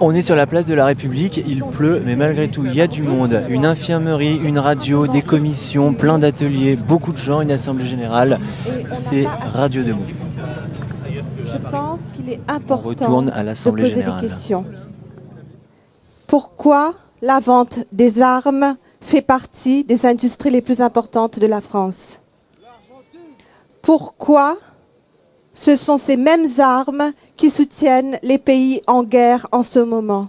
On est sur la place de la République, il pleut, mais malgré tout, il y a du monde. Une infirmerie, une radio, des commissions, plein d'ateliers, beaucoup de gens, une assemblée générale. C'est Radio Debout. Je pense qu'il est important retourne à de l'Assemblée poser générale. des questions. Pourquoi la vente des armes fait partie des industries les plus importantes de la France? Pourquoi ce sont ces mêmes armes qui soutiennent les pays en guerre en ce moment?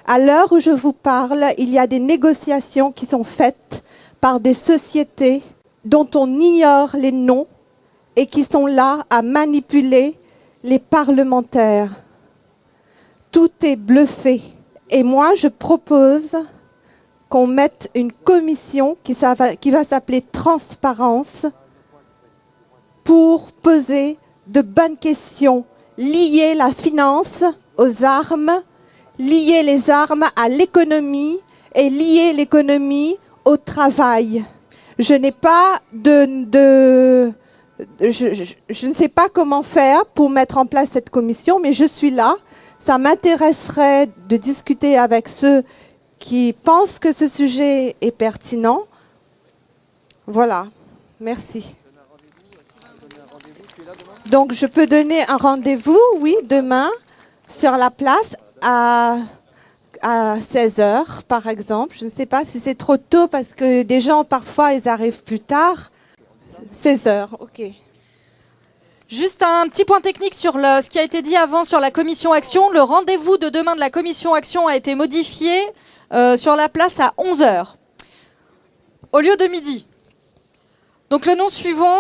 À l'heure où je vous parle, il y a des négociations qui sont faites par des sociétés dont on ignore les noms et qui sont là à manipuler les parlementaires. Tout est bluffé. Et moi, je propose qu'on mette une commission qui va s'appeler Transparence pour poser de bonnes questions, lier la finance aux armes, lier les armes à l'économie et lier l'économie au travail. Je n'ai pas je ne sais pas comment faire pour mettre en place cette commission, mais je suis là. Ça m'intéresserait de discuter avec ceux qui pensent que ce sujet est pertinent. Voilà, merci. Donc, je peux donner un rendez-vous, oui, demain, sur la place à 16h, par exemple. Je ne sais pas si c'est trop tôt parce que des gens, parfois, ils arrivent plus tard. 16h, ok. Juste un petit point technique sur ce qui a été dit avant sur la commission action. Le rendez-vous de demain de la commission action a été modifié sur la place à 11h, au lieu de midi. Donc le nom suivant,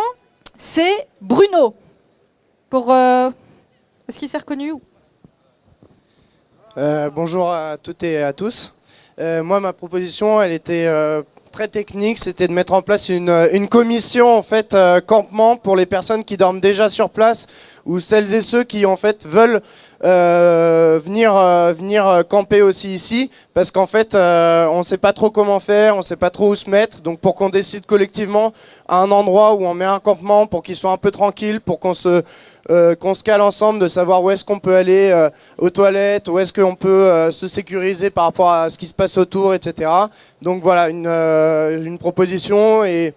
c'est Bruno. Est-ce qu'il s'est reconnu? Bonjour à toutes et à tous. Moi, ma proposition, elle était très technique, c'était de mettre en place une commission en fait campement pour les personnes qui dorment déjà sur place ou celles et ceux qui en fait veulent venir camper aussi ici parce qu'en fait on ne sait pas trop comment faire, on ne sait pas trop où se mettre, donc pour qu'on décide collectivement à un endroit où on met un campement pour qu'ils soient un peu tranquilles, pour qu'on se cale ensemble, de savoir où est-ce qu'on peut aller aux toilettes, où est-ce qu'on peut se sécuriser par rapport à ce qui se passe autour, etc. Donc voilà, une proposition et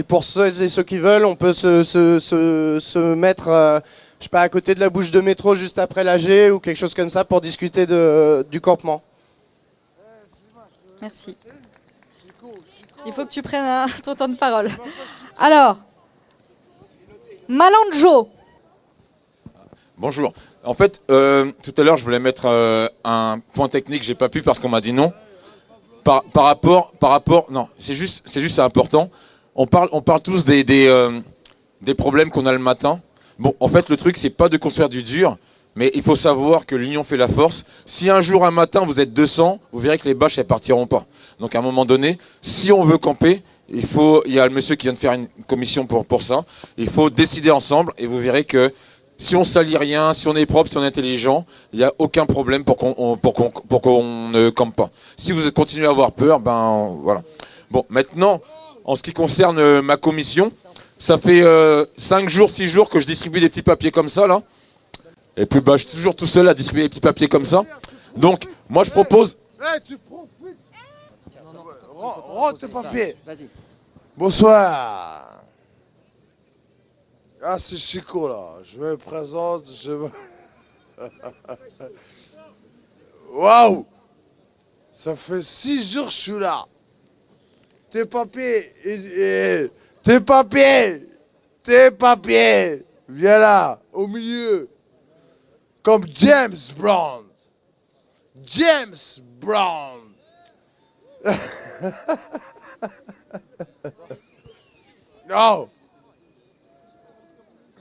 pour ceux et ceux qui veulent, on peut se mettre, je sais pas, à côté de la bouche de métro juste après l'AG ou quelque chose comme ça pour discuter du campement. Merci. Il faut que tu prennes ton temps de parole. Alors, Malandjo. Bonjour. En fait, tout à l'heure, je voulais mettre un point technique, j'ai pas pu parce qu'on m'a dit non. Par rapport, non, c'est juste, c'est important. On parle tous des problèmes qu'on a le matin. Bon, en fait, le truc, c'est pas de construire du dur, mais il faut savoir que l'union fait la force. Si un jour, un matin, vous êtes 200, vous verrez que les bâches, elles partiront pas. Donc, à un moment donné, si on veut camper, il y a le monsieur qui vient de faire une commission pour ça. Il faut décider ensemble et vous verrez que si on salit rien, si on est propre, si on est intelligent, il n'y a aucun problème pour qu'on ne campe pas. Si vous continuez à avoir peur, ben voilà. Bon, maintenant, en ce qui concerne ma commission, ça fait 5 jours, 6 jours que je distribue des petits papiers comme ça, là. Et puis, bah, je suis toujours tout seul à distribuer des petits papiers comme ça. Donc, moi, je propose... tu profites. Rends tes papiers. Vas-y. Bonsoir. Ah, c'est Chico, là. Je me présente, Waouh. Ça fait 6 jours que je suis là. Tes papiers. Tes papiers. Viens là, au milieu. Comme James Brown. James Brown. Non.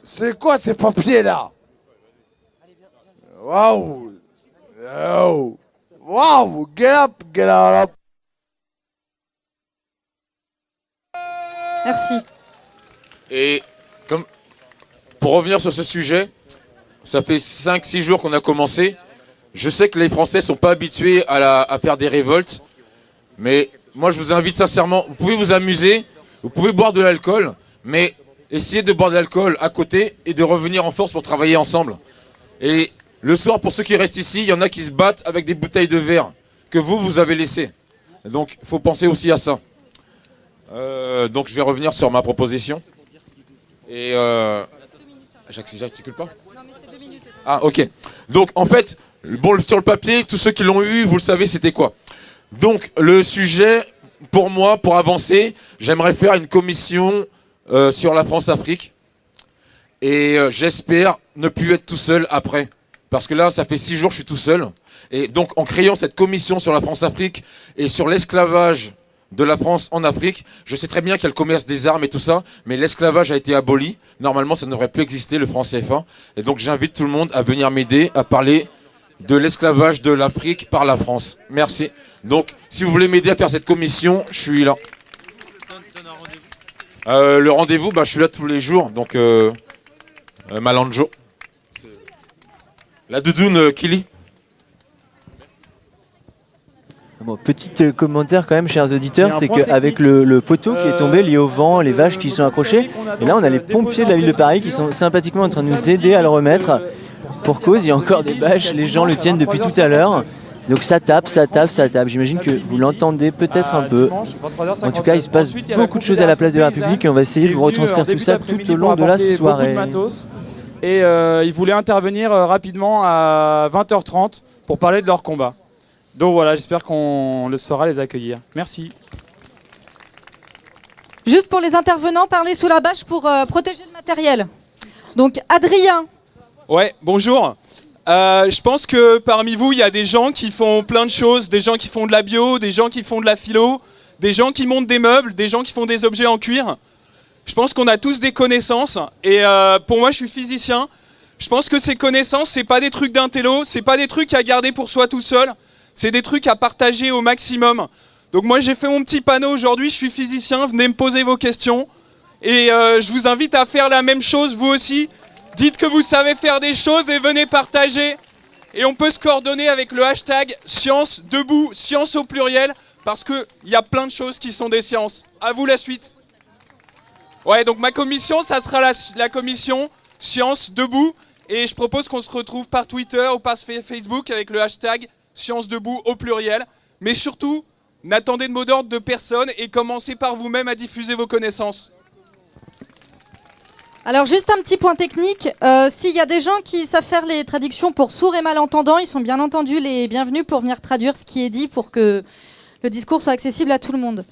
C'est quoi tes papiers là? Waouh. Waouh. Get up. Merci. Et pour revenir sur ce sujet, ça fait 5-6 jours qu'on a commencé. Je sais que les Français ne sont pas habitués à faire des révoltes, mais moi je vous invite sincèrement, vous pouvez vous amuser, vous pouvez boire de l'alcool, mais essayez de boire de l'alcool à côté et de revenir en force pour travailler ensemble. Et Le soir, pour ceux qui restent ici, il y en a qui se battent avec des bouteilles de verre que vous avez laissées. Donc, il faut penser aussi à ça. Donc, je vais revenir sur ma proposition. Et j'articule pas ? Non, mais c'est 2 minutes. Ah, ok. Donc, en fait, bon, sur le papier, tous ceux qui l'ont eu, vous le savez, c'était quoi ? Donc, le sujet, pour moi, pour avancer, j'aimerais faire une commission sur la France-Afrique. Et j'espère ne plus être tout seul après. Parce que là, ça fait 6 jours que je suis tout seul. Et donc, en créant cette commission sur la France-Afrique et sur l'esclavage de la France en Afrique, je sais très bien qu'il y a le commerce des armes et tout ça, mais l'esclavage a été aboli. Normalement, ça ne devrait plus exister, le franc CFA. Et donc, j'invite tout le monde à venir m'aider à parler de l'esclavage de l'Afrique par la France. Merci. Donc, si vous voulez m'aider à faire cette commission, je suis là. Le rendez-vous, je suis là tous les jours. Donc, Malanjo. La doudoune Kili. Bon, petit commentaire quand même, chers auditeurs, c'est qu'avec le poteau qui est tombé lié au vent, les vaches qui sont accrochées, et là on a les pompiers de la ville de Paris qui sont sympathiquement en train de nous aider à le remettre. Pour cause, il y a encore des bâches, les gens le tiennent depuis tout à l'heure. Donc ça tape. J'imagine que vous l'entendez peut-être un peu. En tout cas, il se passe beaucoup de choses à la place de la République et on va essayer de vous retranscrire tout ça tout au long de la soirée. Et ils voulaient intervenir rapidement à 20h30 pour parler de leur combat. Donc voilà, j'espère qu'on saura les accueillir. Merci. Juste pour les intervenants, parlez sous la bâche pour protéger le matériel. Donc Adrien. Ouais, bonjour. Je pense que parmi vous, il y a des gens qui font plein de choses, des gens qui font de la bio, des gens qui font de la philo, des gens qui montent des meubles, des gens qui font des objets en cuir. Je pense qu'on a tous des connaissances et pour moi, je suis physicien. Je pense que ces connaissances, c'est pas des trucs d'intello, c'est pas des trucs à garder pour soi tout seul, c'est des trucs à partager au maximum. Donc moi, j'ai fait mon petit panneau aujourd'hui, je suis physicien, venez me poser vos questions et je vous invite à faire la même chose vous aussi. Dites que vous savez faire des choses et venez partager. Et on peut se coordonner avec le hashtag Science Debout, science au pluriel, parce qu'il y a plein de choses qui sont des sciences. À vous la suite. Ouais, donc ma commission, ça sera la commission Science Debout. Et je propose qu'on se retrouve par Twitter ou par Facebook avec le hashtag Science Debout au pluriel. Mais surtout, n'attendez de mot d'ordre de personne et commencez par vous-même à diffuser vos connaissances. Alors juste un petit point technique, s'il y a des gens qui savent faire les traductions pour sourds et malentendants, ils sont bien entendu les bienvenus pour venir traduire ce qui est dit pour que le discours soit accessible à tout le monde.